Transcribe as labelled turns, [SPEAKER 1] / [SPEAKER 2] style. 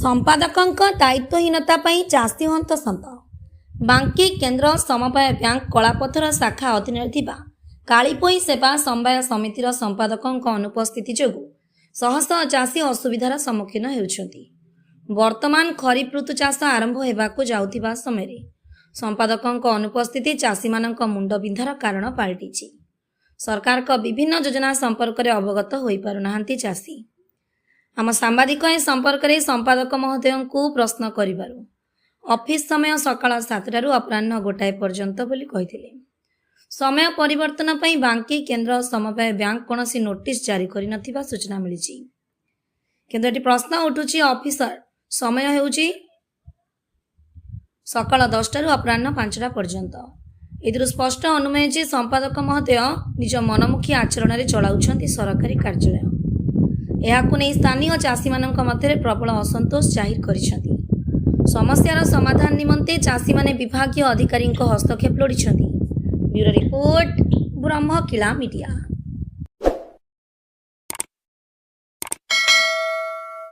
[SPEAKER 1] संपादकଙ୍କ दायित्वहीनता ପାଇଁ ଚାଷୀ ହନ୍ତସନ୍ତ। ବାଙ୍କୀ କେନ୍ଦ୍ର ସମବାୟ ବ୍ୟାଙ୍କ କଳାପଥର ଶାଖା ଅଧୀନରେ ଥିବା କାଳିପୋଇ ସେବା ସମବାୟ ସମିତିର ସମ୍ପାଦକଙ୍କ ଅନୁପସ୍ଥିତି ଯୋଗୁଁ ଶହ ଶହ ଚାଷୀ ଅସୁବିଧାର ସମ୍ମୁଖୀନ ହେଉଛନ୍ତି। ବର୍ତ୍ତମାନ ଖରିଫ ଋତୁ ଚାଷ ଆରମ୍ଭ ହେବାକୁ ଯାଉଥିବା ସମୟରେ ସମ୍ପାଦକଙ୍କ ଅନୁପସ୍ଥିତି ଚାଷୀମାନଙ୍କ ମୁଣ୍ଡବିନ୍ଧାର କାରଣ ପାଲଟିଛି। ସରକାରଙ୍କ ବିଭିନ୍ନ ଯୋଜନା ସମ୍ପର୍କରେ ଅବଗତ ହୋଇପାରୁନାହାନ୍ତି ଚାଷୀ। ଆମ ସାମ୍ବାଦିକ ଏ ସମ୍ପର୍କରେ ସମ୍ପାଦକ ମହୋଦୟଙ୍କୁ ପ୍ରଶ୍ନ କରିବାରୁ ଅଫିସ ସମୟ ସକାଳ 7ଟାରୁ ଅପରାହ୍ନ 1ଟା ପର୍ଯ୍ୟନ୍ତ ବୋଲି କହିଥିଲେ। ସମୟ ପରିବର୍ତ୍ତନ ପାଇଁ ବାଙ୍କୀ କେନ୍ଦ୍ର ସମବାୟ ବ୍ୟାଙ୍କ କୌଣସି ନୋଟିସ୍ ଜାରି କରିନଥିବା ସୂଚନା ମିଳିଛି। କିନ୍ତୁ ଏଠି ପ୍ରଶ୍ନ ଉଠୁଛି, ଅଫିସର ସମୟ ହେଉଛି ସକାଳ 10ଟାରୁ ଅପରାହ୍ନ 5ଟା ପର୍ଯ୍ୟନ୍ତ। ଏଥିରୁ ସ୍ପଷ୍ଟ ଅନୁମେୟ ଯେ ସମ୍ପାଦକ ମହୋଦୟ ନିଜ ମନମୁଖୀ ଆଚରଣରେ ଚଳାଉଛନ୍ତି ସରକାରୀ କାର୍ଯ୍ୟାଳୟ। ଏହାକୁ ନେଇ ସ୍ଥାନୀୟ ଚାଷୀମାନଙ୍କ ମଧ୍ୟରେ ପ୍ରବଳ ଅସନ୍ତୋଷ ଜାହିର କରିଛନ୍ତି। ସମସ୍ୟାର ସମାଧାନ ନିମନ୍ତେ ଚାଷୀମାନେ ବିଭାଗୀୟ ଅଧିକାରୀଙ୍କ ହସ୍ତକ୍ଷେପ ଲୋଡ଼ିଛନ୍ତି। Bureau report, Brahmakila media.